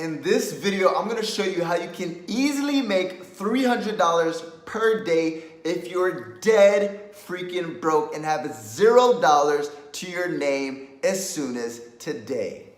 In this video, I'm gonna show you how you can easily make $300 per day if you're dead freaking broke and have $0 to your name as soon as today.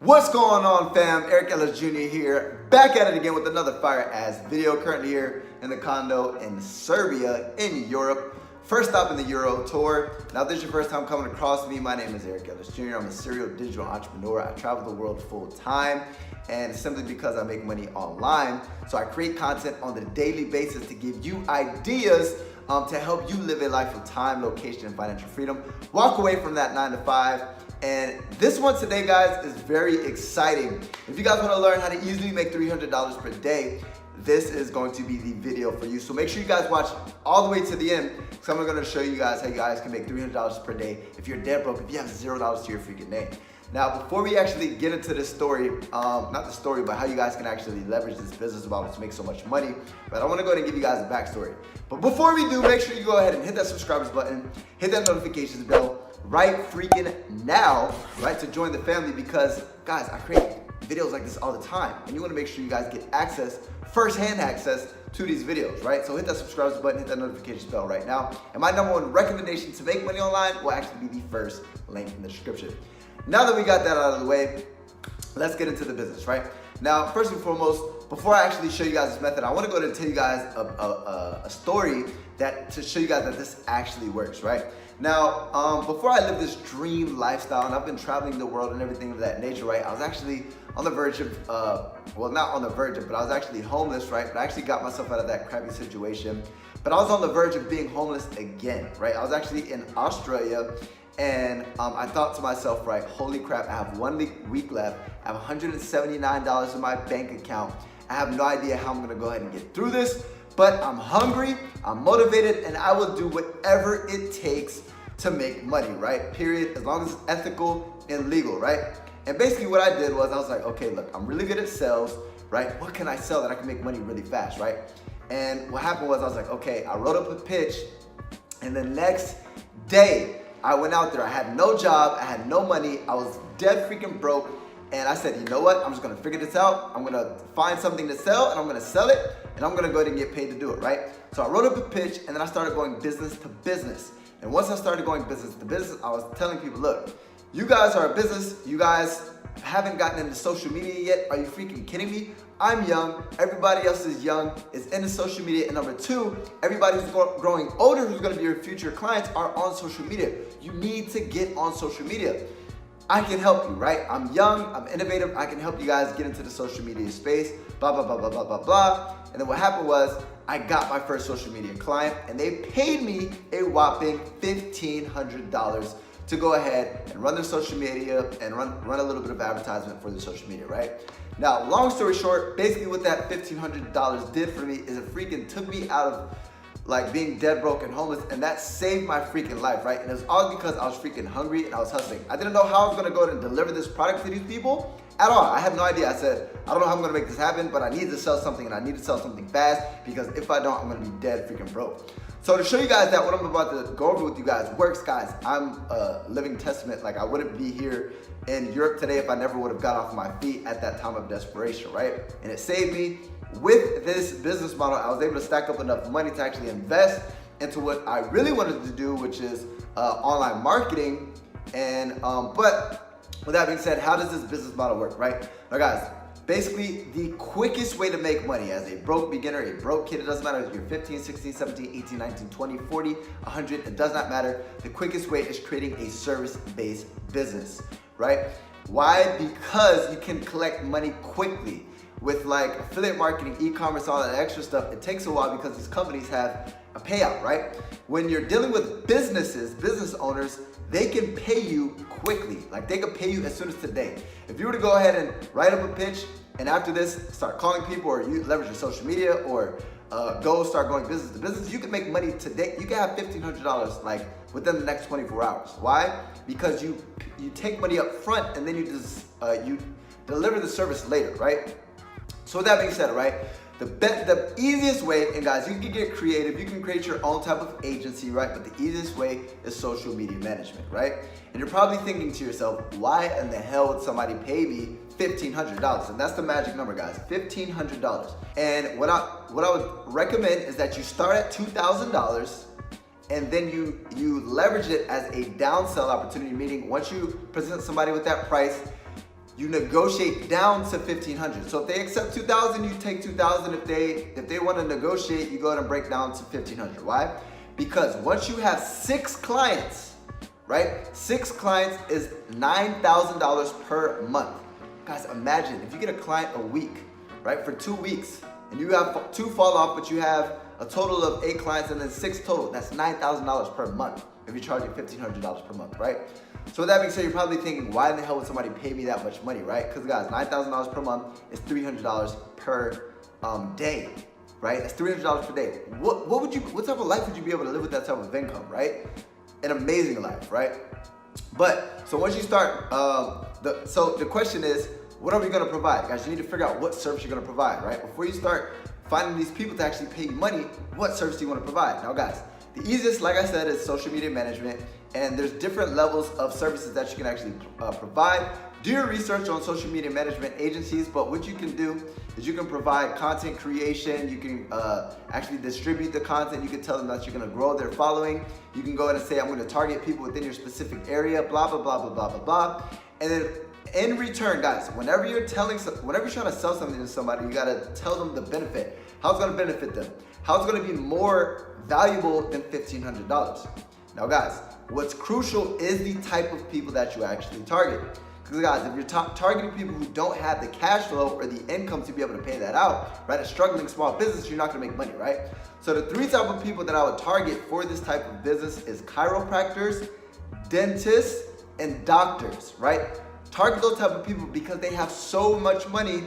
What's going on, fam? Eric Ellis Jr. here, back at it again with another fire-ass video. Currently here in the condo in Serbia, in Europe. First stop in the Euro tour. Now, if this is your first time coming across me, my name is Eric Ellis Jr. I'm a serial digital entrepreneur. I travel the world full time, and simply because I make money online. So I create content on a daily basis to give you ideas to help you live a life of time, location, and financial freedom. Walk away from that 9 to 5. And this one today, guys, is very exciting. If you guys want to learn how to easily make $300 per day, this is going to be the video for you. So make sure you guys watch all the way to the end, because I'm going to show you guys how you guys can make $300 per day if you're dead broke, if you have $0 to your freaking name. Now, before we actually get into this story, not the story, but how you guys can actually leverage this business model to make so much money, but I want to go ahead and give you guys a backstory. But before we do, make sure you go ahead and hit that subscribers button, hit that notifications bell right freaking now, right, to join the family, because guys, I create videos like this all the time, and you want to make sure you guys get access, first-hand access to these videos, right? So hit that subscribers button, hit that notification bell right now, and my number one recommendation to make money online will actually be the first link in the description. Now that we got that out of the way, let's get into the business, right? Now, first and foremost, before I actually show you guys this method, I want to go ahead and tell you guys a story to show you guys that this actually works, right? Now, before I lived this dream lifestyle, and I've been traveling the world and everything of that nature, right? I was actually on the verge of, well, not on the verge of, but I was actually homeless, right? But I actually got myself out of that crappy situation. But I was on the verge of being homeless again, right? I was actually in Australia, and I thought to myself, right, holy crap, I have 1 week left. I have $179 in my bank account. I have no idea how I'm gonna go ahead and get through this, but I'm hungry, I'm motivated, and I will do whatever it takes to make money, right? Period, as long as it's ethical and legal, right? And basically what I did was I was like, okay, look, I'm really good at sales, right? What can I sell that I can make money really fast, right? And what happened was I was like, okay, I wrote up a pitch, and the next day, I went out there, I had no job, I had no money, I was dead freaking broke, and I said, you know what, I'm just gonna figure this out, I'm gonna find something to sell, and I'm gonna sell it, and I'm gonna go ahead and get paid to do it, right? So I wrote up a pitch, and then I started going business to business. And once I started going business to business, I was telling people, look, you guys are a business, you guys haven't gotten into social media yet, are you freaking kidding me? I'm young, everybody else is young, is into social media, and number two, everybody who's growing older, who's gonna be your future clients, are on social media. You need to get on social media. I can help you, right? I'm young, I'm innovative, I can help you guys get into the social media space, blah, blah, blah, blah, blah, blah, blah. And then what happened was, I got my first social media client, and they paid me a whopping $1,500 to go ahead and run their social media and run a little bit of advertisement for their social media, right? Now, long story short, basically what that $1,500 did for me is it freaking took me out of like being dead broke and homeless, and that saved my freaking life, right? And it was all because I was freaking hungry and I was hustling. I didn't know how I was gonna go ahead and deliver this product to these people at all. I had no idea. I said, I don't know how I'm gonna make this happen, but I need to sell something, and I need to sell something fast, because if I don't, I'm gonna be dead freaking broke. So to show you guys that what I'm about to go over with you guys works, guys, I'm a living testament. Like, I wouldn't be here in Europe today if I never would have got off my feet at that time of desperation, right? And it saved me. With this business model, I was able to stack up enough money to actually invest into what I really wanted to do, which is online marketing. And but with that being said, how does this business model work, right? Now, guys, basically the quickest way to make money as a broke beginner, a broke kid, it doesn't matter if you're 15, 16, 17, 18, 19, 20, 40, 100, it does not matter. The quickest way is creating a service-based business, right? Why? Because you can collect money quickly. With like affiliate marketing, e-commerce, all that extra stuff, it takes a while because these companies have a payout, right? When you're dealing with businesses, business owners, they can pay you quickly. Like, they can pay you as soon as today. If you were to go ahead and write up a pitch, and after this, start calling people, or you leverage your social media, or go start going business to business, you can make money today. You can have $1,500 like within the next 24 hours. Why? Because you take money up front, and then you deliver the service later, right? So with that being said, right, The easiest way, and guys, you can get creative, you can create your own type of agency, right? But the easiest way is social media management, right? And you're probably thinking to yourself, why in the hell would somebody pay me $1,500? And that's the magic number, guys, $1,500. And what I would recommend is that you start at $2,000 and then you leverage it as a downsell opportunity, meaning once you present somebody with that price, you negotiate down to $1,500. So if they accept $2,000, you take $2,000. If they want to negotiate, you go ahead and break down to $1,500. Why? Because once you have 6 clients, right? 6 clients is $9,000 per month. Guys, imagine if you get a client a week, right? For 2 weeks, and you have 2 fall off, but you have a total of 8 clients and then 6 total. That's $9,000 per month if you're charging $1,500 per month, right? So with that being said, you're probably thinking, why in the hell would somebody pay me that much money, right? Because guys, $9,000 per month is $300 per day, right? That's $300 per day. What type of life would you be able to live with that type of income, right? An amazing life, right? But so once you start, so the question is, what are we going to provide, guys? You need to figure out what service you're going to provide, right? Before you start finding these people to actually pay you money, what service do you want to provide? Now, guys, the easiest, like I said, is social media management, and there's different levels of services that you can actually provide. Do your research on social media management agencies, but what you can do is you can provide content creation, you can actually distribute the content, you can tell them that you're gonna grow their following, you can go ahead and say, I'm gonna target people within your specific area, blah, blah, blah, blah, blah, blah, blah. And then in return, guys, whenever you're trying to sell something to somebody, you gotta tell them the benefit, how it's gonna benefit them, how it's gonna be more valuable than $1,500. Now, guys, what's crucial is the type of people that you actually target. Because guys, if you're targeting people who don't have the cash flow or the income to be able to pay that out, right? A struggling small business, you're not gonna make money, right? So the 3 type of people that I would target for this type of business is chiropractors, dentists, and doctors, right? Target those type of people because they have so much money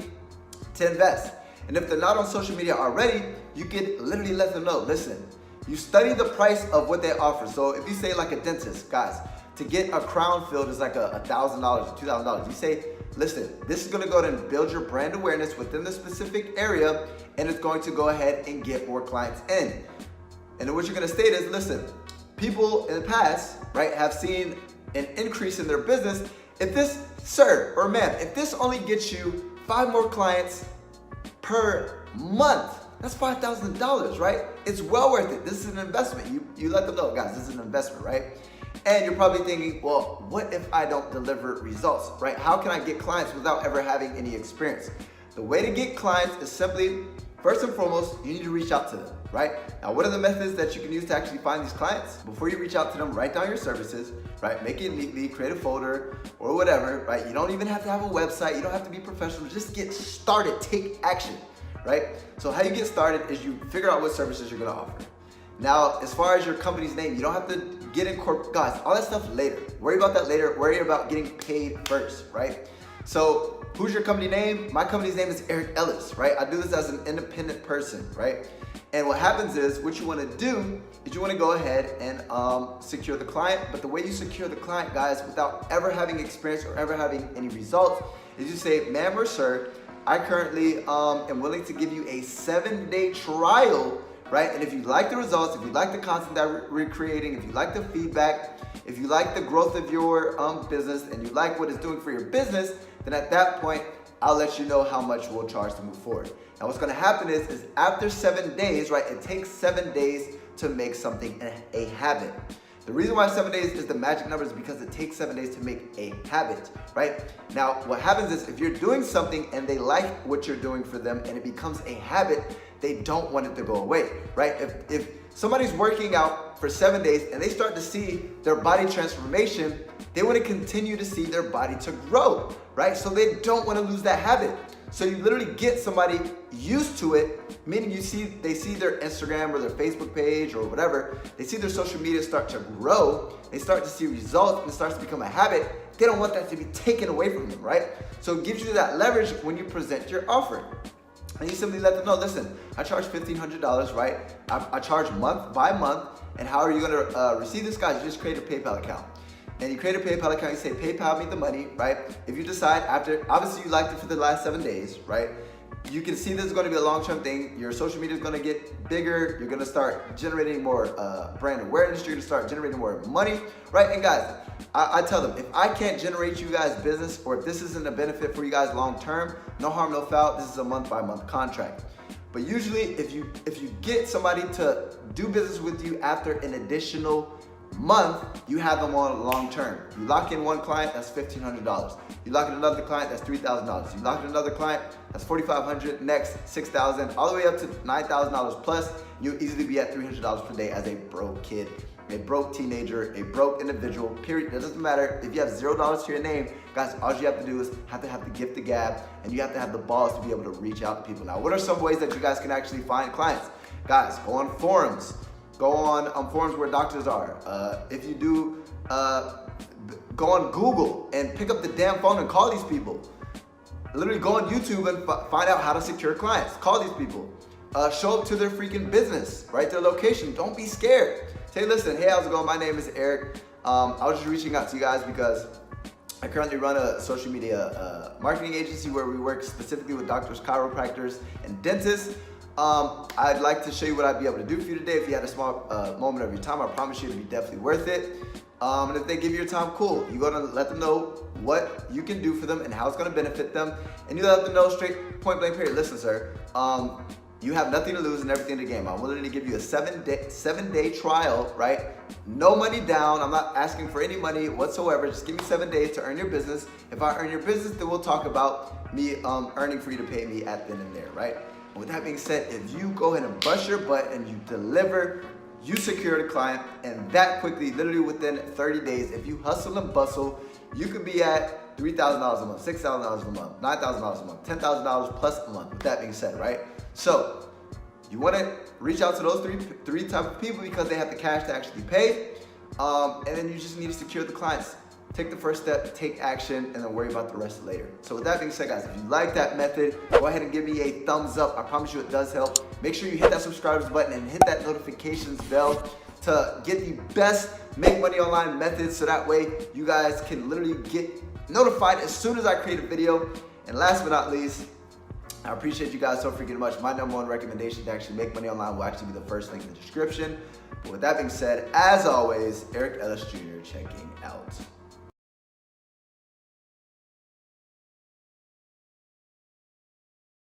to invest. And if they're not on social media already, you could literally let them know, listen, you study the price of what they offer. So if you say like a dentist, guys, to get a crown filled is like $1,000 or $2,000. You say, listen, this is gonna go ahead and build your brand awareness within the specific area, and it's going to go ahead and get more clients in. And then what you're gonna state is, listen, people in the past, right, have seen an increase in their business. If this, sir or ma'am, if this only gets you 5 more clients per month, that's $5,000, right? It's well worth it. This is an investment. You let them know, guys, this is an investment, right? And you're probably thinking, well, what if I don't deliver results, right? How can I get clients without ever having any experience? The way to get clients is simply, first and foremost, you need to reach out to them, right? Now, what are the methods that you can use to actually find these clients? Before you reach out to them, write down your services, right? Make it neatly, create a folder or whatever, right? You don't even have to have a website. You don't have to be professional. Just get started, take action, right? So how you get started is you figure out what services you're gonna offer. Now, as far as your company's name, you don't have to get in corporate, guys, all that stuff later. Worry about that later. Worry about getting paid first, right? So who's your company name? My company's name is Eric Ellis, right? I do this as an independent person, right? And what happens is, what you wanna do is you wanna go ahead and secure the client. But the way you secure the client, guys, without ever having experience or ever having any results, is you say, ma'am or sir, I currently am willing to give you a 7-day trial, right? And if you like the results, if you like the content that we're creating, if you like the feedback, if you like the growth of your business, and you like what it's doing for your business, then at that point, I'll let you know how much we'll charge to move forward. Now what's gonna happen is after 7 days, right, it takes 7 days to make something a habit. The reason why 7 days is the magic number is because it takes 7 days to make a habit, right? Now, what happens is if you're doing something and they like what you're doing for them and it becomes a habit, they don't want it to go away, right? If somebody's working out for 7 days and they start to see their body transformation, they want to continue to see their body to grow, right? So they don't want to lose that habit. So you literally get somebody used to it, meaning they see their Instagram or their Facebook page or whatever, they see their social media start to grow, they start to see results, and it starts to become a habit. They don't want that to be taken away from them, right? So it gives you that leverage when you present your offer. And you simply let them know, listen, I charge $1,500, right? I charge month by month, and how are you gonna receive this, guys? You just create a PayPal account. And you create a PayPal account, you say, PayPal me the money, right? If you decide after, obviously you liked it for the last 7 days, right? you can see this is going to be a long-term thing. Your social media is going to get bigger. You're going to start generating more brand awareness. You're going to start generating more money, right? And guys, I tell them, if I can't generate you guys business, or if this isn't a benefit for you guys long-term, no harm, no foul. This is a month-by-month contract. But usually, if you get somebody to do business with you after an additional month, you have them on long-term. You lock in one client, that's $1,500. You lock in another client, that's $3,000. You lock in another client, that's $4,500. Next, $6,000, all the way up to $9,000 plus. You'll easily be at $300 per day as a broke kid, a broke teenager, a broke individual, period. It doesn't matter if you have $0 to your name, guys, all you have to do is have the gift, the gab, and you have to have the balls to be able to reach out to people. Now, what are some ways that you guys can actually find clients? Guys, go on forums. Go on forums where doctors are. If you do, go on Google and pick up the damn phone and call these people. Literally go on YouTube and find out how to secure clients. Call these people. Show up to their freaking business, right? Their location. Don't be scared. Say, listen, hey, how's it going? My name is Eric. I was just reaching out to you guys because I currently run a social media marketing agency where we work specifically with doctors, chiropractors, and dentists. I'd like to show you what I'd be able to do for you today. If you had a small moment of your time, I promise you it'd be definitely worth it. And if they give you your time, cool. You're gonna let them know what you can do for them and how it's gonna benefit them. And you let them know straight, point blank period. Listen, sir, you have nothing to lose and everything to gain. I'm willing to give you a seven day trial, right? No money down. I'm not asking for any money whatsoever. Just give me 7 days to earn your business. If I earn your business, then we'll talk about me earning for you to pay me at then and there, right? And with that being said, if you go ahead and bust your butt and you deliver, you secure the client, and that quickly, literally within 30 days, if you hustle and bustle, you could be at $3,000 a month, $6,000 a month, $9,000 a month, $10,000 plus a month. With that being said, right? So you want to reach out to those three type of people because they have the cash to actually pay, and then you just need to secure the clients. Take the first step, take action, and then worry about the rest later. So with that being said, guys, if you like that method, go ahead and give me a thumbs up. I promise you it does help. Make sure you hit that subscribers button and hit that notifications bell to get the best make money online methods, so that way you guys can literally get notified as soon as I create a video. And last but not least, I appreciate you guys so freaking much. My #1 recommendation to actually make money online will actually be the first link in the description. But with that being said, as always, Eric Ellis Jr. checking out.